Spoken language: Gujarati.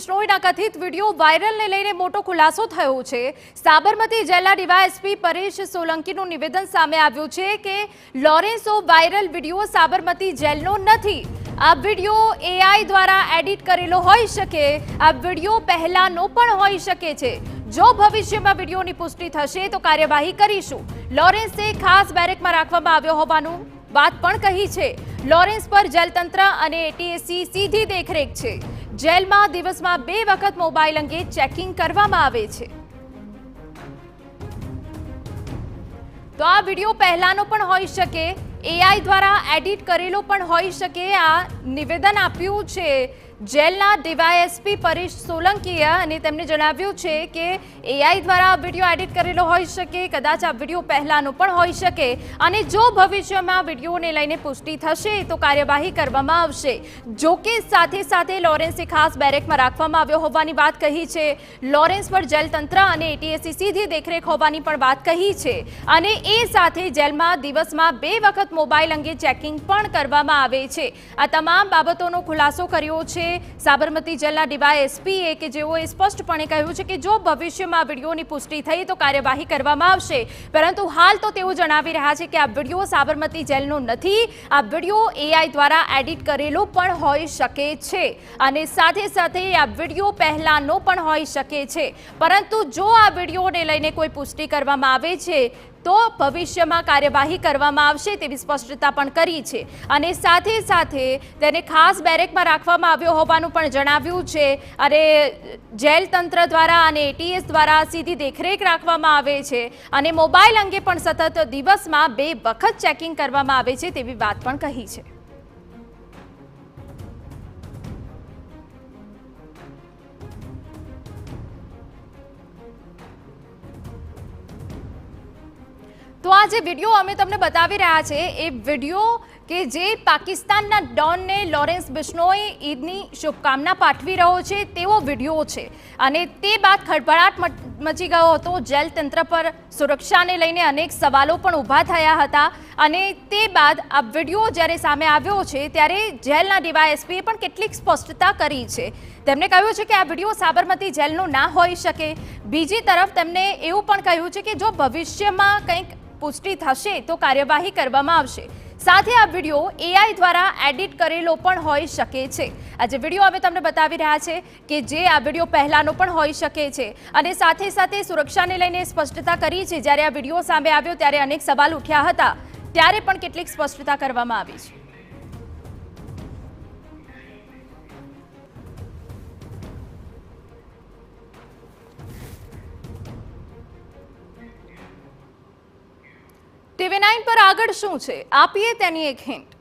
બિશ્નોઈના કથિત વિડીયો વાયરલને લઈને મોટો ખુલાસો થયો છે। સાબરમતી જેલના ડીવાયએસપી પરેશ સોલંકીનું નિવેદન સામે આવ્યું છે કે Lawrence of viral video Sabarmati જેલનો નથી। આ વિડીયો એઆઈ દ્વારા એડિટ કરેલો હોઈ શકે। આ વિડીયો પહેલાનો પણ હોઈ શકે છે। જો ભવિષ્યમાં વિડીયોની પુષ્ટિ થશે તો કાર્યવાહી કરીશું। લોરેન્સને ખાસ બેરેકમાં રાખવામાં આવ્યો હોવાનું વાત પણ કહી છે। લોરેન્સ પર જેલતંત્ર અને એટીએસી સીધી દેખરેખ છે। જેલમાં દિવસમાં 2 વખત મોબાઈલ અંગે ચેકિંગ કરવામાં આવે છે। તો આ વિડીયો પહેલાનો પણ હોઈ શકે, એઆઈ દ્વારા એડિટ કરેલો પણ હોઈ શકે। આ નિવેદન આપ્યું છે જેલના ડીવાયએસપી પરેશ સોલંકીએ અને તેમણે જણાવ્યું છે કે એઆઈ દ્વારા વિડીયો એડિટ કરેલો હોઈ શકે, કદાચ આ વિડીયો પહેલાનો પણ હોઈ શકે અને જો ભવિષ્યમાં વિડીયોને લઈને પુષ્ટિ થશે તો કાર્યવાહી કરવામાં આવશે। જો કે સાથે સાથે લોરેન્સને ખાસ બેરેકમાં રાખવામાં આવ્યો હોવાની વાત કહી છે। લોરેન્સ પર જેલતંત્ર અને એટીએસી સીધી દેખરેખ હોવાની પણ વાત કહી છે અને એ સાથે જેલમાં દિવસમાં 2 વખત મોબાઈલ અંગે ચેકિંગ પણ કરવામાં આવે છે। આ તમામ બાબતોનો ખુલાસો કર્યો છે સાબરમતી જેલના ડીવાયએસપીએ કે જેઓએ સ્પષ્ટપણે કહ્યું છે કે જો ભવિષ્યમાં વિડીયોની પુષ્ટિ થઈ તો કાર્યવાહી કરવામાં આવશે। પરંતુ હાલ તો તેઓ જણાવી રહ્યા છે કે આ વિડીયો સાબરમતી જેલનો નથી, આ વિડીયો એઆઈ દ્વારા એડિટ કરેલો પણ હોઈ શકે છે અને સાથે સાથે આ વિડીયો પહેલાનો પણ હોઈ શકે છે। પરંતુ જો આ વિડીયોને લઈને કોઈ પુષ્ટિ કરવામાં આવે છે તો ભવિષ્યમાં કાર્યવાહી કરવામાં આવશે તેવી સ્પષ્ટતા પણ કરી છે અને સાથે સાથે તેને ખાસ બેરેકમાં રાખવામાં આવ્યો હોવાનું પણ જણાવ્યું છે અને જેલ તંત્ર દ્વારા અને એટીએસ દ્વારા સીધી દેખરેખ રાખવામાં આવે છે અને મોબાઈલ અંગે પણ સતત દિવસમાં 2 વખત ચેકિંગ કરવામાં આવે છે તેવી વાત પણ કહી છે। તો આ જે વિડીયો અમે તમને બતાવી રહ્યા છે એ વિડીયો કે જે પાકિસ્તાનના ડોનને લોરેન્સ બિશ્નોઈ ઈદની શુભકામના પાઠવી રહ્યો છે તેવો વિડીયો છે અને તે બાદ ખળભળાટ મચી ગયો હતો। જેલ તંત્ર પર સુરક્ષાને લઈને અનેક સવાલો પણ ઊભા થયા હતા અને તે બાદ આ વિડીયો જ્યારે સામે આવ્યો છે ત્યારે જેલના ડીવાયએસપીએ પણ કેટલીક સ્પષ્ટતા કરી છે। તેમણે કહ્યું છે કે આ વિડીયો સાબરમતી જેલનો ના હોઈ શકે। બીજી તરફ તેમણે એવું પણ કહ્યું છે કે જો ભવિષ્યમાં કંઈક પુષ્ટિ થશે તો કાર્યવાહી કરવામાં આવશે। સાથે આ વિડીયો એઆઈ દ્વારા એડિટ કરેલો પણ હોઈ શકે છે। આ જે વિડીયો અમે તમને બતાવી રહ્યા છે કે જે આ વિડીયો પહેલાનો પણ હોઈ શકે છે અને સાથે સાથે સુરક્ષાને લઈને સ્પષ્ટતા કરી છે। જ્યારે આ વિડીયો સામે આવ્યો ત્યારે અનેક સવાલ ઉઠ્યા હતા, ત્યારે પણ કેટલીક સ્પષ્ટતા કરવામાં આવી છે। TV9 પર આગળ શું છે આપીએ તેની એક હિન્ટ।